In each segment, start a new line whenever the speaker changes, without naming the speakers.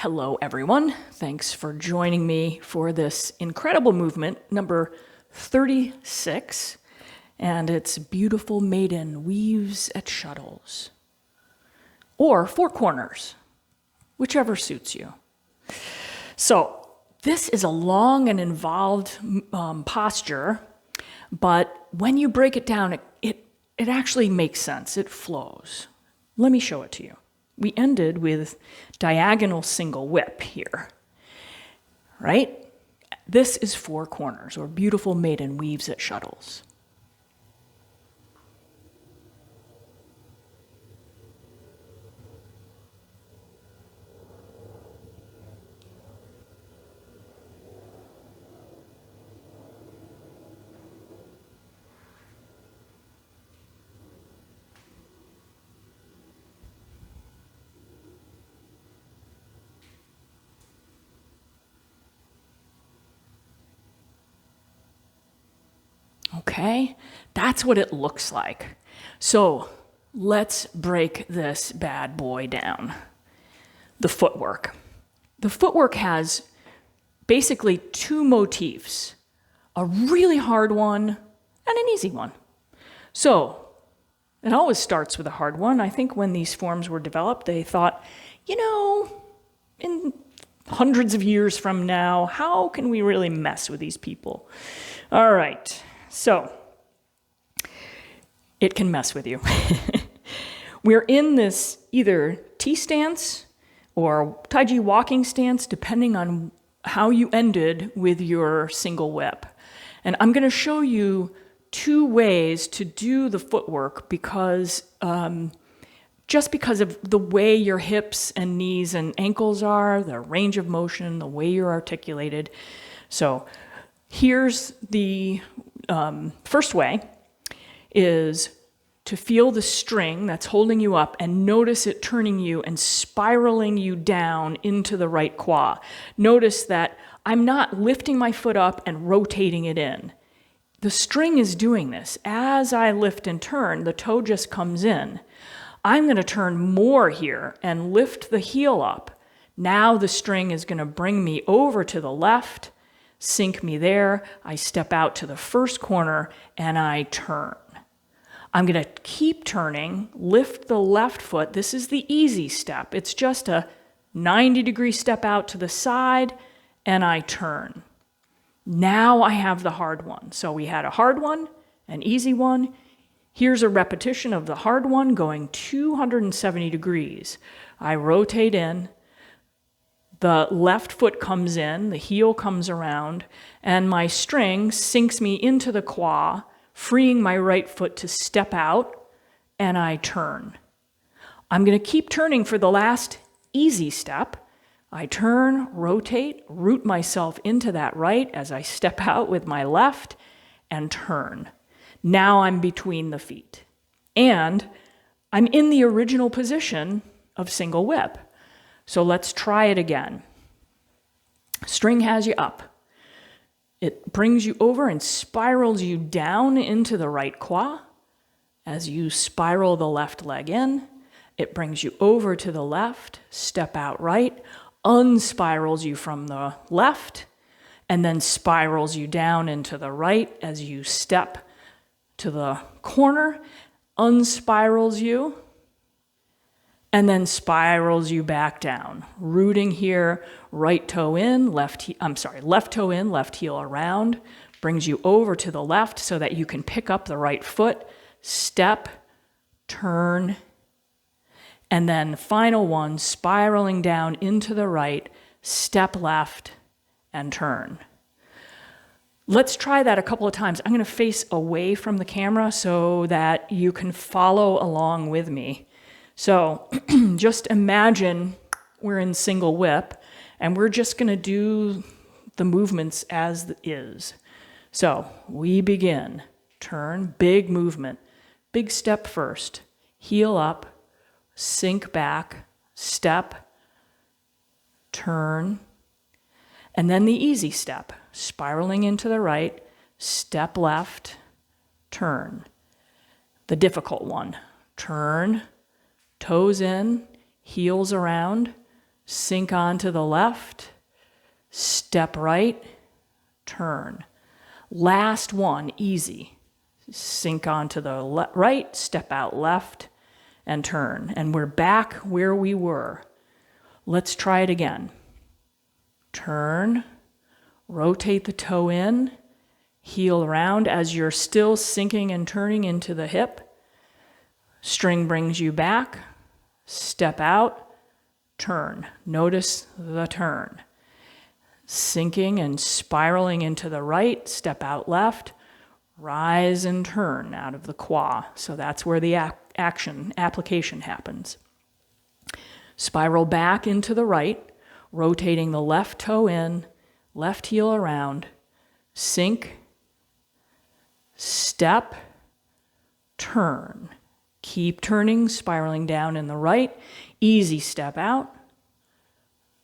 Hello, everyone. Thanks for joining me for this incredible movement, number 36, and it's beautiful Maiden Weaves at Shuttles, or Four Corners, whichever suits you. So this is a long and involved posture, but when you break it down, it actually makes sense. It flows. Let me show it to you. We ended with diagonal single whip here, right? This is Four Corners, or beautiful Maiden Weaves at Shuttles. Okay, that's what it looks like. So let's break this bad boy down. The footwork. The footwork has basically two motifs, a really hard one and an easy one. So it always starts with a hard one. I think when these forms were developed, they thought, in hundreds of years from now, how can we really mess with these people? All right. So, it can mess with you. We're in this either T stance or taiji walking stance, depending on how you ended with your single whip. And I'm going to show you two ways to do the footwork because just because of the way your hips and knees and ankles are, the range of motion, the way you're articulated. So here's the first way is to feel the string that's holding you up and notice it turning you and spiraling you down into the right quad. Notice that I'm not lifting my foot up and rotating it in. The string is doing this. As I lift and turn, the toe just comes in. I'm going to turn more here and lift the heel up. Now the string is going to bring me over to the left, sink me there, I step out to the first corner, and I turn. I'm going to keep turning, lift the left foot. This is the easy step. It's just a 90-degree step out to the side, and I turn. Now I have the hard one. So we had a hard one, an easy one. Here's a repetition of the hard one going 270 degrees. I rotate in. The left foot comes in, the heel comes around, and my string sinks me into the quad, freeing my right foot to step out, and I turn. I'm going to keep turning for the last easy step. I turn, rotate, root myself into that right as I step out with my left, and turn. Now I'm between the feet. And I'm in the original position of single whip. So let's try it again. String has you up. It brings you over and spirals you down into the right quad. As you spiral the left leg in, it brings you over to the left, step out right, unspirals you from the left, and then spirals you down into the right as you step to the corner, unspirals you, and then spirals you back down. Rooting here, right toe in, left toe in, left heel around, brings you over to the left so that you can pick up the right foot, step, turn, and then final one, spiraling down into the right, step left, and turn. Let's try that a couple of times. I'm going to face away from the camera so that you can follow along with me. So just imagine we're in single whip, and we're just going to do the movements as is. So we begin. Turn, big movement. Big step first. Heel up, sink back, step, turn, and then the easy step. Spiraling into the right, step left, turn. The difficult one. Turn, toes in, heels around, sink onto the left, step right, turn. Last one, easy. Sink onto the right, step out left, and turn. And we're back where we were. Let's try it again. Turn, rotate the toe in, heel around as you're still sinking and turning into the hip. String brings you back, step out, turn. Notice the turn. Sinking and spiraling into the right, step out left, rise and turn out of the qua. So that's where the application happens. Spiral back into the right, rotating the left toe in, left heel around, sink, step, turn. Keep turning, spiraling down in the right, easy step out,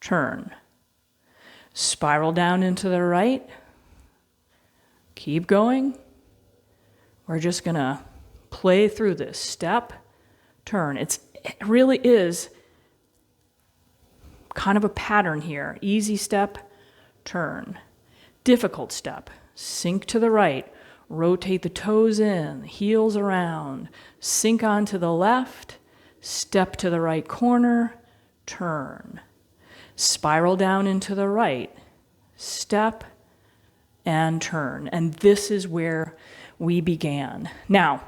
turn. Spiral down into the right, keep going. We're just gonna play through this. Step, turn. It really is kind of a pattern here. Easy step, turn. Difficult step, sink to the right, rotate the toes in, heels around, sink onto the left, step to the right corner, turn. Spiral down into the right, step, and turn. And this is where we began. Now,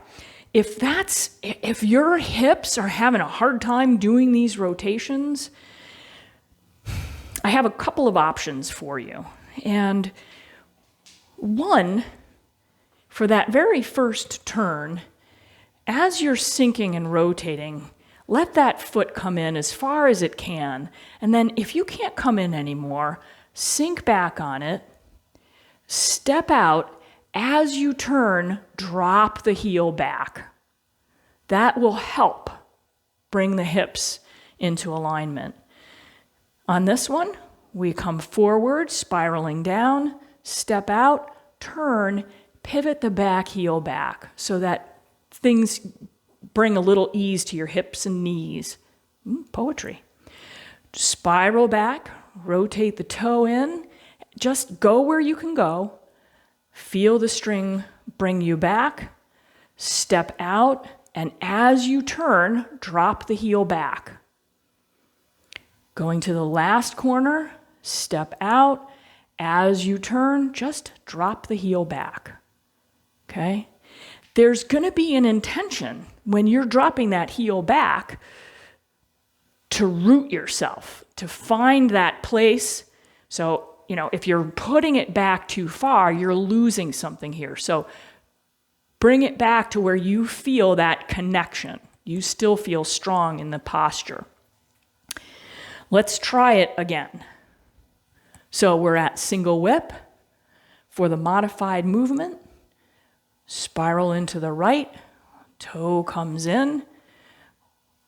if your hips are having a hard time doing these rotations, I have a couple of options for you. And one, for that very first turn, as you're sinking and rotating, let that foot come in as far as it can. And then if you can't come in anymore, sink back on it, step out. As you turn, drop the heel back. That will help bring the hips into alignment. On this one, we come forward, spiraling down, step out, turn, pivot the back heel back so that things bring a little ease to your hips and knees. Poetry. Spiral back, rotate the toe in, just go where you can go. Feel the string bring you back, step out, and as you turn, drop the heel back. Going to the last corner, step out. As you turn, just drop the heel back. Okay? There's going to be an intention when you're dropping that heel back to root yourself, to find that place. So, if you're putting it back too far, you're losing something here. So bring it back to where you feel that connection. You still feel strong in the posture. Let's try it again. So we're at single whip. For the modified movement, spiral into the right, toe comes in,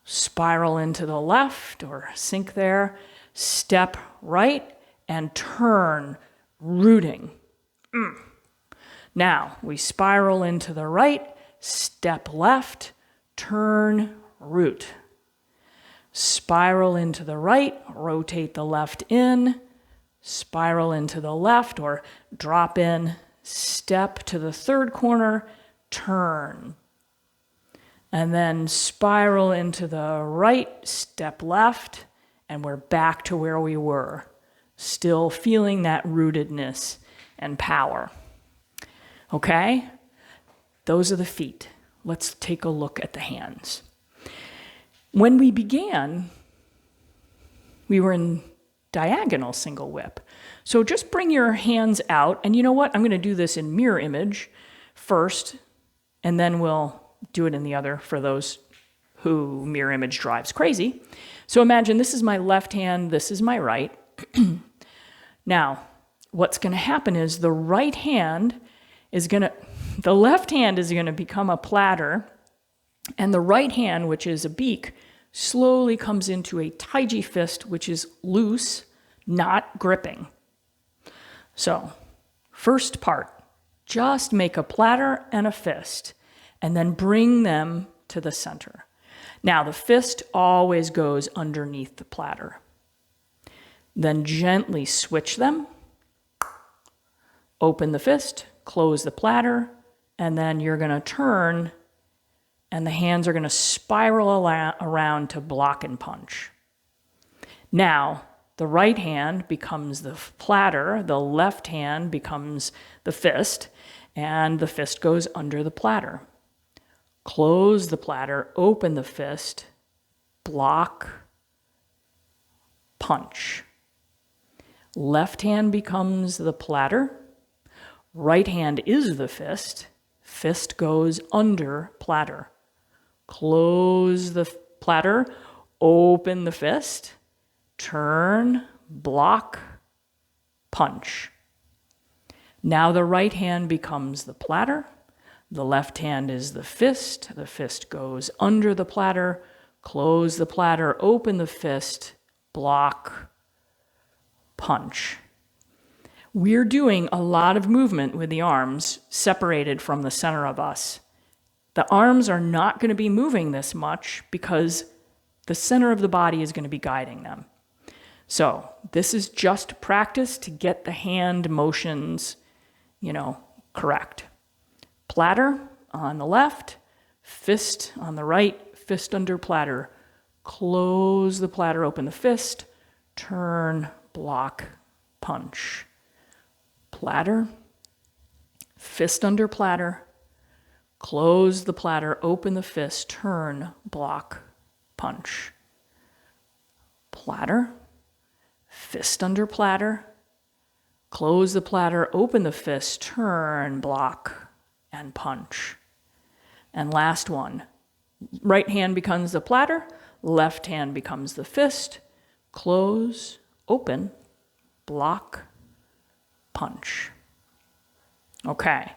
spiral into the left or sink there, step right, and turn, rooting. Now, we spiral into the right, step left, turn, root. Spiral into the right, rotate the left in, spiral into the left or drop in, step to the third corner, turn. And then spiral into the right, step left, and we're back to where we were. Still feeling that rootedness and power. Okay? Those are the feet. Let's take a look at the hands. When we began, we were in diagonal single whip. So just bring your hands out, and you know what? I'm going to do this in mirror image first, and then we'll do it in the other for those who mirror image drives crazy. So imagine this is my left hand, this is my right. Now, what's going to happen is the left hand is going to become a platter, and the right hand, which is a beak, slowly comes into a taiji fist, which is loose, not gripping. So, first part, just make a platter and a fist, and then bring them to the center. Now, the fist always goes underneath the platter. Then gently switch them. Open the fist, close the platter, and then you're going to turn, and the hands are going to spiral around to block and punch. Now, the right hand becomes the platter, the left hand becomes the fist, and the fist goes under the platter. Close the platter, open the fist, block, punch. Left hand becomes the platter, right hand is the fist, fist goes under platter. Close the platter, open the fist, turn, block, punch. Now the right hand becomes the platter, the left hand is the fist goes under the platter, close the platter, open the fist, block, punch. We're doing a lot of movement with the arms separated from the center of us. The arms are not going to be moving this much because the center of the body is going to be guiding them. So this is just practice to get the hand motions, correct. Platter on the left, fist on the right, fist under platter. Close the platter, open the fist, turn, block, punch. Platter, fist under platter, close the platter, open the fist, turn, block, punch. Platter, fist under platter, close the platter, open the fist, turn, block, and punch. And last one, right hand becomes the platter, left hand becomes the fist, close, open, block, punch. Okay,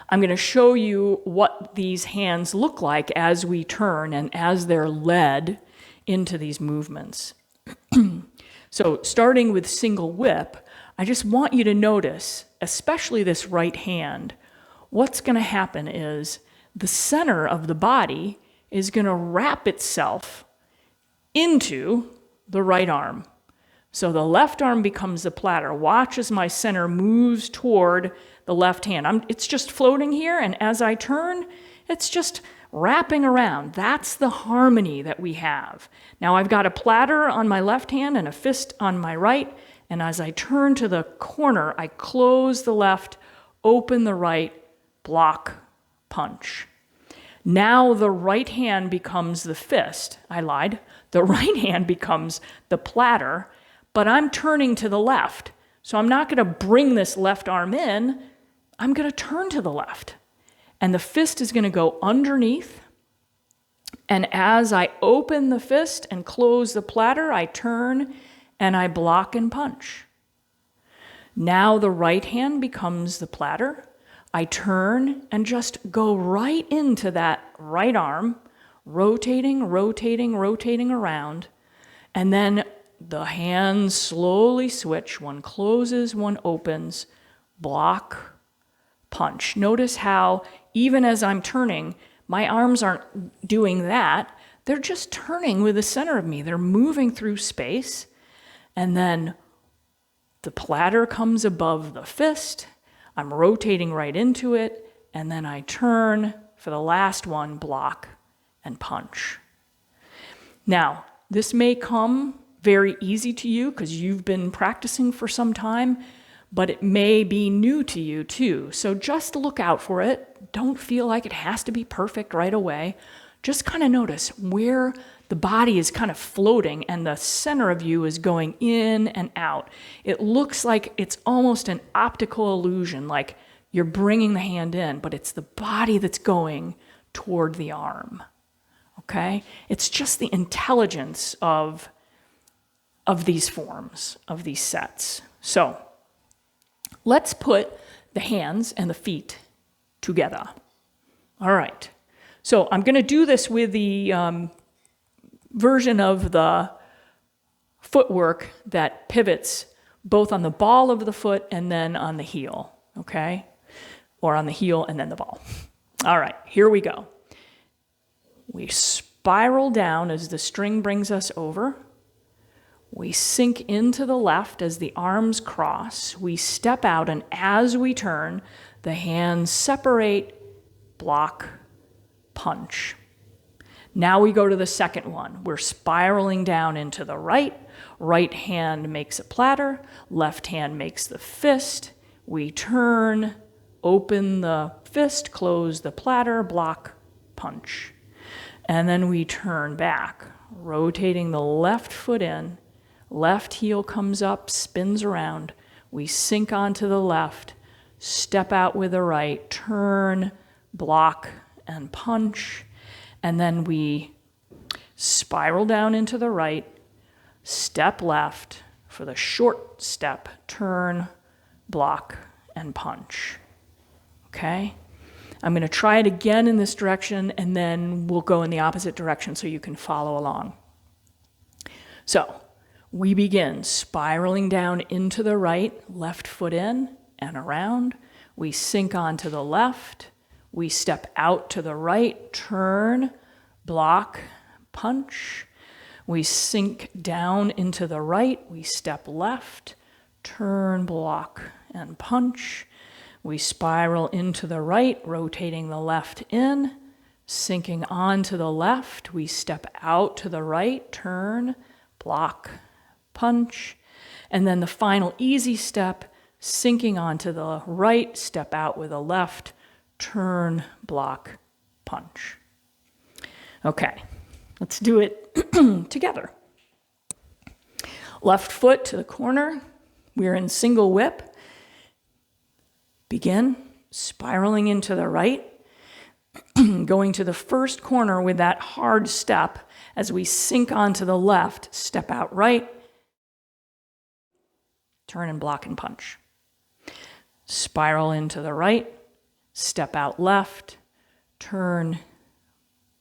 I'm going to show you what these hands look like as we turn and as they're led into these movements. So starting with single whip, I just want you to notice, especially this right hand, what's going to happen is the center of the body is going to wrap itself into the right arm. So the left arm becomes the platter. Watch as my center moves toward the left hand. It's just floating here, and as I turn, it's just wrapping around. That's the harmony that we have. Now I've got a platter on my left hand and a fist on my right, and as I turn to the corner, I close the left, open the right, block, punch. Now the right hand becomes the fist. I lied. The right hand becomes the platter, but I'm turning to the left. So I'm not going to bring this left arm in. I'm going to turn to the left. And the fist is going to go underneath. And as I open the fist and close the platter, I turn and I block and punch. Now the right hand becomes the platter. I turn and just go right into that right arm, rotating around. And then the hands slowly switch. One closes, one opens, block, punch. Notice how even as I'm turning, my arms aren't doing that. They're just turning with the center of me. They're moving through space. And then the platter comes above the fist. I'm rotating right into it. And then I turn for the last one, block and punch. Now, this may come very easy to you because you've been practicing for some time, but it may be new to you too. So just look out for it. Don't feel like it has to be perfect right away. Just kind of notice where the body is kind of floating and the center of you is going in and out. It looks like it's almost an optical illusion, like you're bringing the hand in, but it's the body that's going toward the arm. Okay? It's just the intelligence of these forms, of these sets. So let's put the hands and the feet together. All right. So I'm going to do this with the version of the footwork that pivots both on the ball of the foot and then on the heel, okay? Or on the heel and then the ball. All right, here we go. We spiral down as the string brings us over. We sink into the left as the arms cross. We step out, and as we turn, the hands separate, block, punch. Now we go to the second one. We're spiraling down into the right. Right hand makes a platter. Left hand makes the fist. We turn, open the fist, close the platter, block, punch. And then we turn back, rotating the left foot in. Left heel comes up, spins around. We sink onto the left, step out with the right, turn, block, and punch. And then we spiral down into the right, step left for the short step, turn, block, and punch. Okay? I'm going to try it again in this direction, and then we'll go in the opposite direction so you can follow along. So, we begin spiraling down into the right, left foot in and around. We sink onto the left. We step out to the right, turn, block, punch. We sink down into the right. We step left, turn, block, and punch. We spiral into the right, rotating the left in, sinking onto the left. We step out to the right, turn, block, punch. And then the final easy step, sinking onto the right, step out with a left, turn, block, punch. Okay, let's do it together. Left foot to the corner. We're in single whip. Begin spiraling into the right, going to the first corner with that hard step. As we sink onto the left, step out right, turn and block and punch. Spiral into the right, step out left, turn,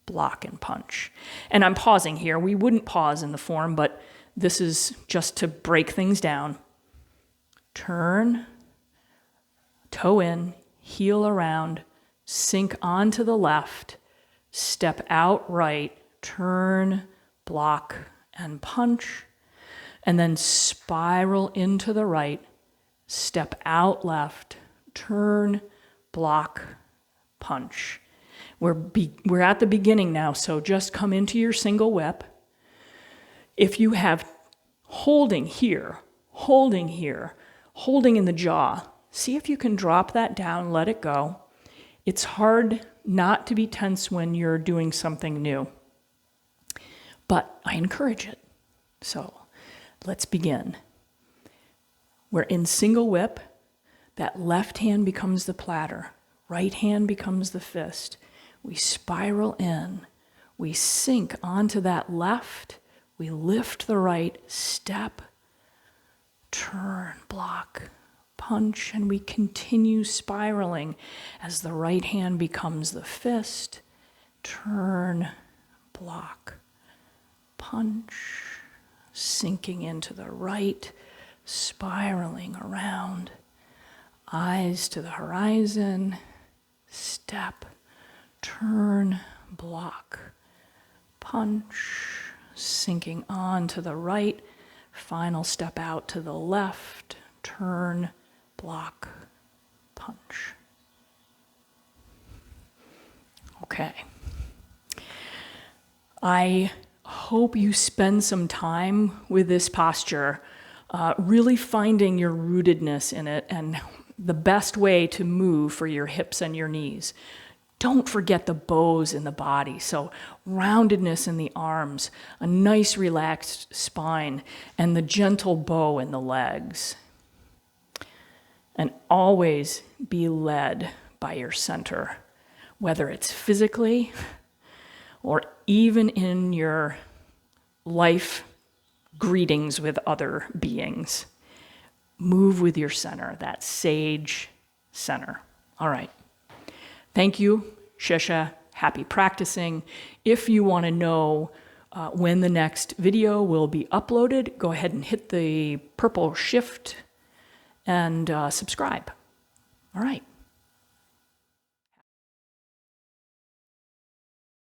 block and punch. And I'm pausing here. We wouldn't pause in the form, but this is just to break things down. Turn, toe in, heel around, sink onto the left, step out right, turn, block, and punch, and then spiral into the right, step out left, turn, block, punch. We're at the beginning now, so just come into your single whip. If you have holding here, holding in the jaw, see if you can drop that down, let it go. It's hard not to be tense when you're doing something new, but I encourage it. So let's begin. We're in single whip. That left hand becomes the platter. Right hand becomes the fist. We spiral in. We sink onto that left. We lift the right, step, turn, block, punch, and we continue spiraling as the right hand becomes the fist. Turn, block, punch, sinking into the right, spiraling around, eyes to the horizon, step, turn, block, punch, sinking on to the right, final step out to the left, turn, block, punch. Okay. I hope you spend some time with this posture, really finding your rootedness in it and the best way to move for your hips and your knees. Don't forget the bows in the body. So roundedness in the arms, a nice relaxed spine, and the gentle bow in the legs. And always be led by your center, whether it's physically or even in your life greetings with other beings. Move with your center, that sage center. All right. Thank you, Shisha. Happy practicing. If you want to know when the next video will be uploaded, go ahead and hit the purple shift and subscribe. All right.